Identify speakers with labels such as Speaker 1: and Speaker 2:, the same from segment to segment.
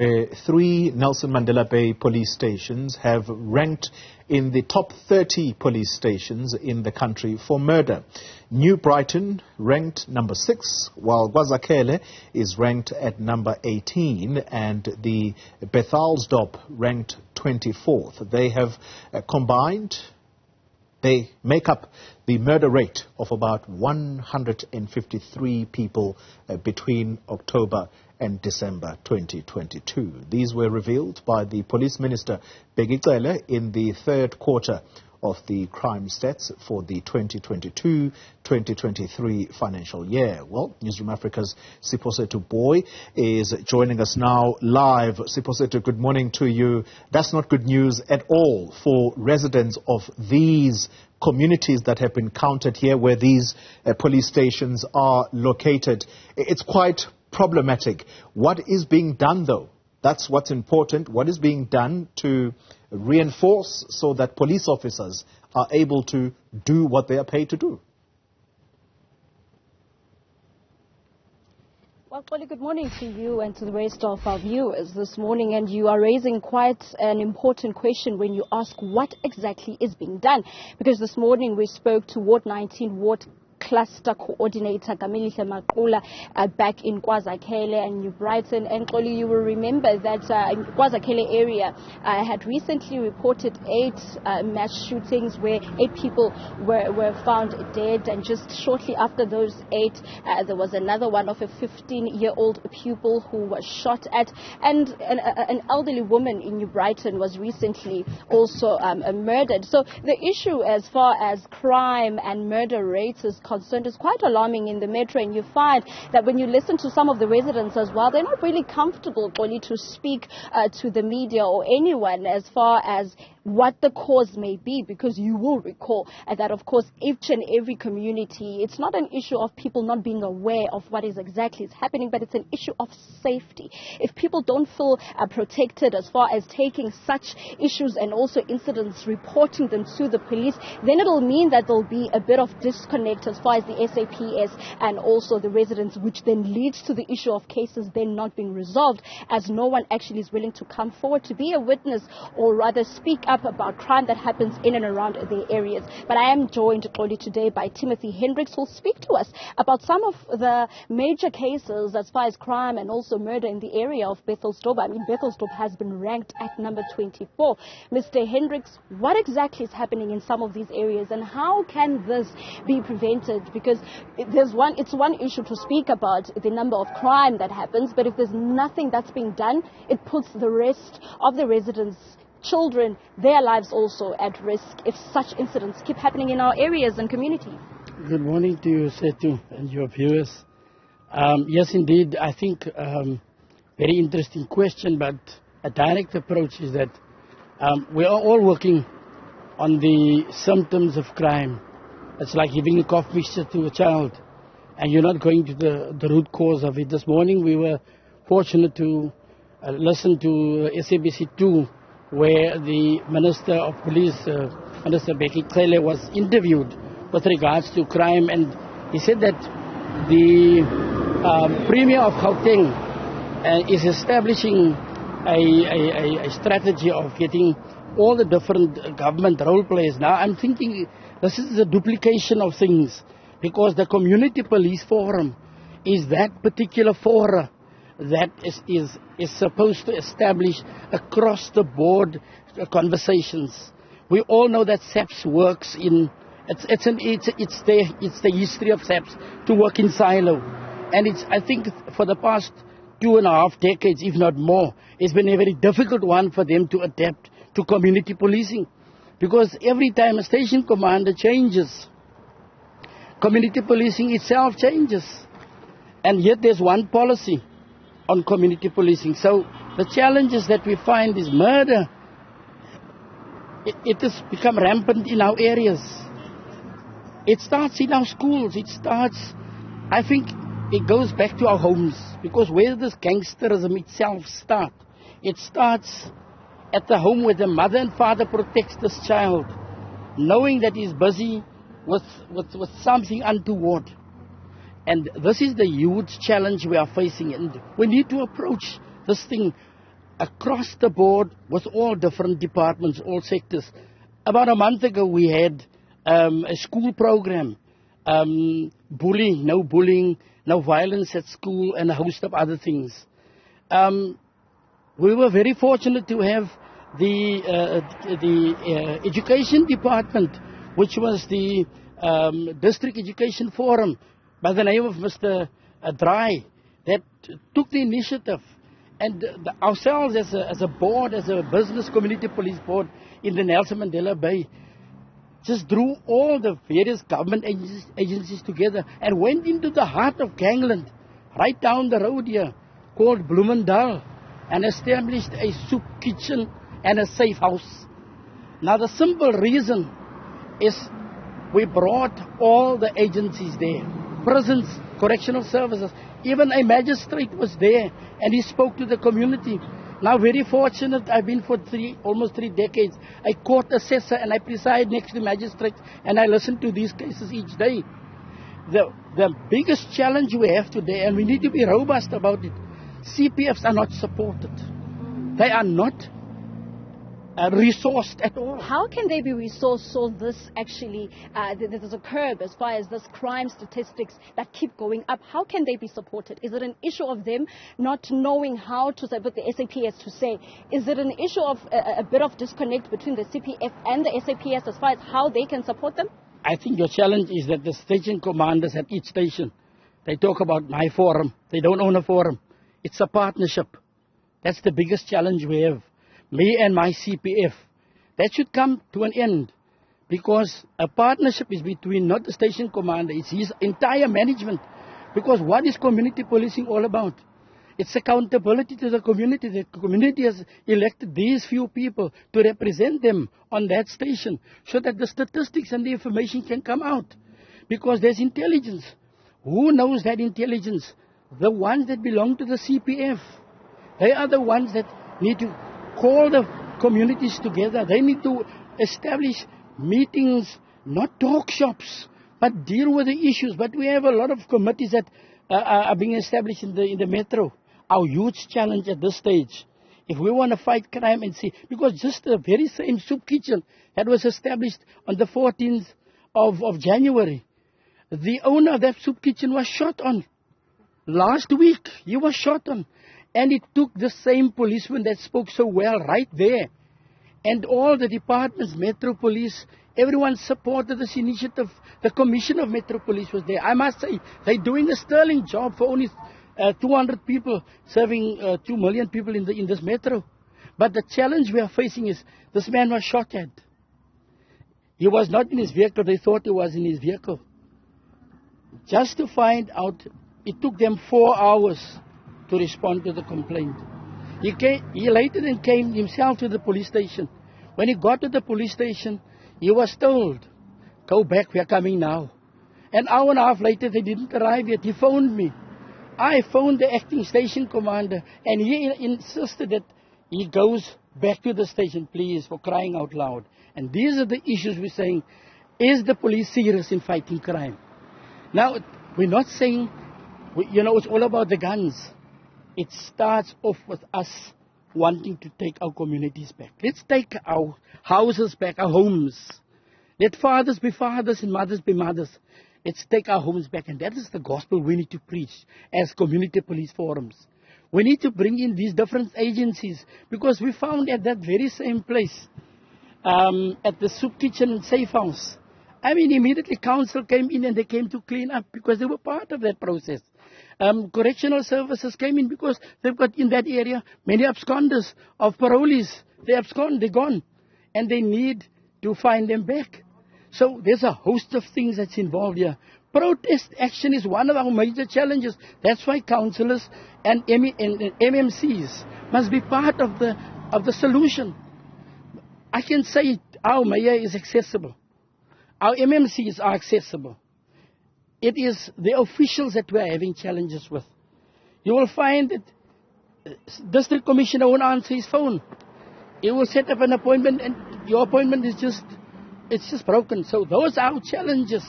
Speaker 1: Three Nelson Mandela Bay police stations have ranked in the top 30 police stations in the country for murder. New Brighton ranked number 6, while KwaZulu is ranked at number 18, and the Bethalsdorp ranked 24th. They have combined. They make up the murder rate of about 153 people between October and December 2022. These were revealed by the Police Minister Begicele in the third quarter of the crime stats for the 2022-2023 financial year. Well, Newzroom Africa's Siphosethu Booi is joining us now live. Siphosethu, good morning to you. That's not good news at all for residents of these communities that have been counted here, where these police stations are located. It's quite problematic. What is being done, though? That's what's important. What is being done to reinforce so that police officers are able to do what they are paid to do?
Speaker 2: Well, Xoli, good morning to you and to the rest of our viewers this morning. And you are raising quite an important question when you ask what exactly is being done. Because this morning we spoke to Ward 19 Ward Cluster Coordinator Kamilihle Maqula back in KwaZulu and New Brighton. And Xoli, you will remember that KwaZulu area had recently reported 8 mass shootings where 8 people were found dead, and just shortly after those 8 there was another one of a 15-year-old pupil who was shot at, and an elderly woman in New Brighton was recently also murdered. So the issue as far as crime and murder rates is concerned is quite alarming in the metro, and you find that when you listen to some of the residents as well, they're not really comfortable only to speak to the media or anyone as far as what the cause may be, because you will recall that, of course, each and every community, it's not an issue of people not being aware of what is exactly is happening, but it's an issue of safety. If people don't feel protected as far as taking such issues and also incidents, reporting them to the police, then it'll mean that there'll be a bit of disconnect as far as the SAPS and also the residents, which then leads to the issue of cases then not being resolved, as no one actually is willing to come forward to be a witness or rather speak up about crime that happens in and around their areas. But I am joined today by Timothy Hendricks, who will speak to us about some of the major cases as far as crime and also murder in the area of Bethalsdorp. I mean, Bethalsdorp has been ranked at number 24. Mr. Hendricks, what exactly is happening in some of these areas, and how can this be prevented? Because it's one issue to speak about the number of crime that happens, but if there's nothing that's being done, it puts the rest of the residents, children, their lives also at risk if such incidents keep happening in our areas and communities.
Speaker 3: Good morning to you, Sethu, and your viewers. Yes, indeed, I think very interesting question, but a direct approach is that we are all working on the symptoms of crime. It's like giving a cough mixture to a child, and you're not going to the root cause of it. This morning we were fortunate to listen to SABC2, where the Minister of Police, Minister Begicele, was interviewed with regards to crime, and he said that the Premier of Gauteng is establishing a strategy of getting all the different government role players. Now I'm thinking this is a duplication of things, because the Community Police Forum is that particular forum that is supposed to establish across the board conversations. We all know that SAPS works in it's the history of SAPS to work in silo, and I think for the past 2.5 decades, if not more, it's been a very difficult one for them to adapt to community policing, because every time a station commander changes, community policing itself changes, and yet there's one policy on community policing. So the challenges that we find is murder. It has become rampant in our areas. It starts in our schools. I think it goes back to our homes, because where does gangsterism itself start? It starts at the home, where the mother and father protects this child, knowing that he's busy with something untoward. And this is the huge challenge we are facing, and we need to approach this thing across the board with all different departments, all sectors. About a month ago, we had a school program, bullying, no violence at school, and a host of other things. We were very fortunate to have the education department, which was the district education forum by the name of Mr. Dry, that took the initiative. And ourselves as a board, as a business community police board in the Nelson Mandela Bay, just drew all the various government agencies together and went into the heart of gangland, right down the road here, called Bloemendal, and established a soup kitchen and a safe house. Now the simple reason is we brought all the agencies there, prisons, correctional services, even a magistrate was there, and he spoke to the community. Now, very fortunate, I've been for almost 3 decades, a court assessor, and I preside next to magistrates, and I listen to these cases each day. The biggest challenge we have today, and we need to be robust about it, CPFs are not supported. They are not resourced at all.
Speaker 2: How can they be resourced so this actually, there's a curb as far as this crime statistics that keep going up? How can they be supported? Is it an issue of them not knowing how to, what the SAPS to say? Is it an issue of a bit of disconnect between the CPF and the SAPS as far as how they can support them?
Speaker 3: I think your challenge is that the station commanders at each station, they talk about my forum. They don't own a forum. It's a partnership. That's the biggest challenge we have. Me and my CPF. That should come to an end, because a partnership is between not the station commander, it's his entire management. Because what is community policing all about? It's accountability to the community. The community has elected these few people to represent them on that station so that the statistics and the information can come out. Because there's intelligence. Who knows that intelligence? The ones that belong to the CPF. They are the ones that need to call the communities together. They need to establish meetings, not talk shops, but deal with the issues. But we have a lot of committees that are being established in the metro. Our huge challenge at this stage, if we want to fight crime and see, because just the very same soup kitchen that was established on the 14th of January, the owner of that soup kitchen was shot on. Last week, he was shot on. And it took the same policeman that spoke so well right there. And all the departments, Metro Police, everyone supported this initiative. The Commissioner of Metro Police was there. I must say, they're doing a sterling job for only 200 people, serving 2 million people in this metro. But the challenge we are facing is, this man was shot at. He was not in his vehicle. They thought he was in his vehicle. Just to find out, it took them 4 hours to respond to the complaint. He later then came himself to the police station. When he got to the police station, he was told, go back, we are coming now. An hour and a half later, they didn't arrive yet. He phoned me. I phoned the acting station commander, and he insisted that he goes back to the station, please, for crying out loud. And these are the issues we're saying, is the police serious in fighting crime? Now, we're not saying, it's all about the guns. It starts off with us wanting to take our communities back. Let's take our houses back, our homes. Let fathers be fathers and mothers be mothers. Let's take our homes back. And that is the gospel we need to preach as community police forums. We need to bring in these different agencies, because we found at that very same place, at the soup kitchen and safe house, immediately council came in and they came to clean up because they were part of that process. Correctional services came in because they've got in that area many absconders of parolees. They abscond, they're gone. And they need to find them back. So there's a host of things that's involved here. Protest action is one of our major challenges. That's why councillors and MMCs must be part of the solution. I can say our mayor is accessible. Our MMCs are accessible. It is the officials that we are having challenges with. You will find that district commissioner won't answer his phone. He will set up an appointment and your appointment is just broken. So those are our challenges.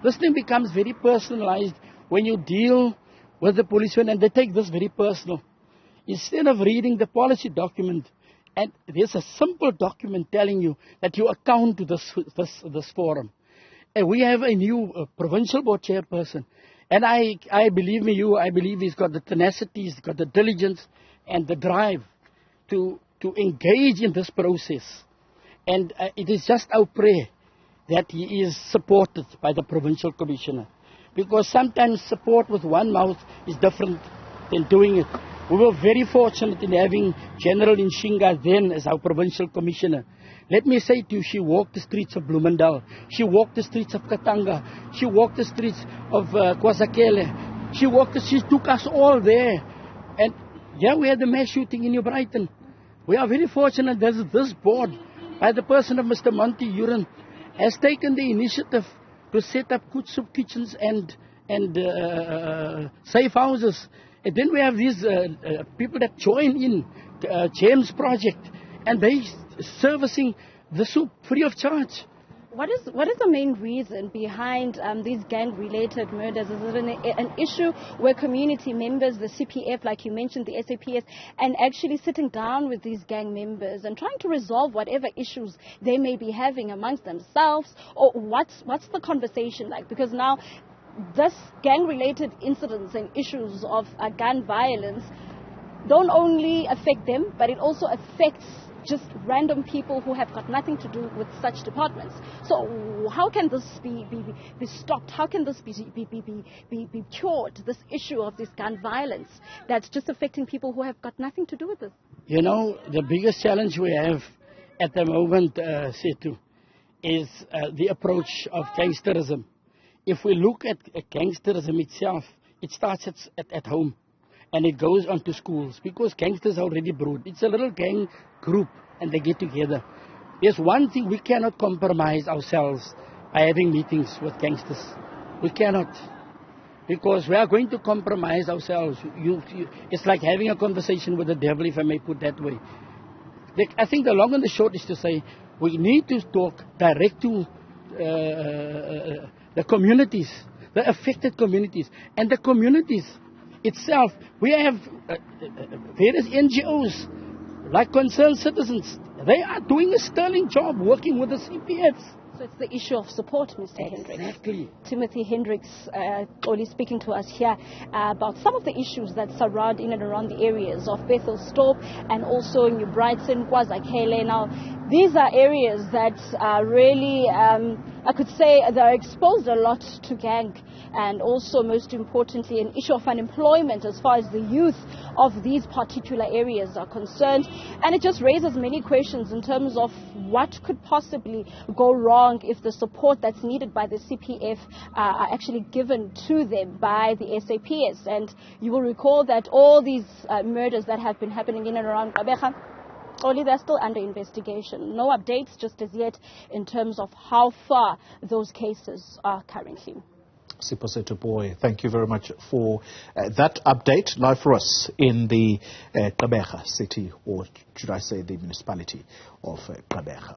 Speaker 3: This thing becomes very personalized when you deal with the policemen, and they take this very personal. instead of reading the policy document, and there's a simple document telling you that you account to this forum. And we have a new provincial board chairperson. And I believe I believe he's got the tenacity, he's got the diligence and the drive to engage in this process. And it is just our prayer that he is supported by the provincial commissioner. Because sometimes support with one mouth is different than doing it. We were very fortunate in having General Nshinga then as our provincial commissioner. Let me say to you, she walked the streets of Bloemendal. She walked the streets of Katanga. She walked the streets of KwaZakele. She took us all there. And yeah, we had the mass shooting in New Brighton. We are very fortunate that this board, by the person of Mr. Monty Uren, has taken the initiative to set up good soup kitchens and safe houses. And then we have these people that join in James Project, and they servicing the soup free of charge.
Speaker 2: What is the main reason behind these gang-related murders? Is it an issue where community members, the CPF, like you mentioned, the SAPS, and actually sitting down with these gang members and trying to resolve whatever issues they may be having amongst themselves? Or what's the conversation like? Because now this gang-related incidents and issues of gun violence don't only affect them, but it also affects just random people who have got nothing to do with such departments. So how can this be stopped? How can this be cured, this issue of this gun violence that's just affecting people who have got nothing to do with it?
Speaker 3: You know, the biggest challenge we have at the moment, Sethu, is the approach of gangsterism. If we look at gangsterism itself, it starts at home. And it goes on to schools, because gangsters are already brewed. It's a little gang group, and they get together. There's one thing: we cannot compromise ourselves by having meetings with gangsters. We cannot. Because we are going to compromise ourselves. It's like having a conversation with the devil, if I may put that way. I think the long and the short is to say, we need to talk direct to the communities, the affected communities, and the communities itself. We have various NGOs like Concerned Citizens. They are doing a sterling job working with the CPFs.
Speaker 2: So it's the issue of support, Mr. Hendricks.
Speaker 3: Exactly.
Speaker 2: Timothy Hendricks, only speaking to us here about some of the issues that surround in and around the areas of Bethelsdorp and also New Brighton, KwaZakele. Now, these are areas that are really, I could say, they're exposed a lot to gang, and also, most importantly, an issue of unemployment as far as the youth of these particular areas are concerned. And it just raises many questions in terms of what could possibly go wrong if the support that's needed by the CPF are actually given to them by the SAPS. And you will recall that all these murders that have been happening in and around Gqeberha, only they're still under investigation. No updates just as yet in terms of how far those cases are currently.
Speaker 1: Siphosethu Booi, thank you very much for that update live for us in the Gqeberha city, or should I say the municipality of Gqeberha.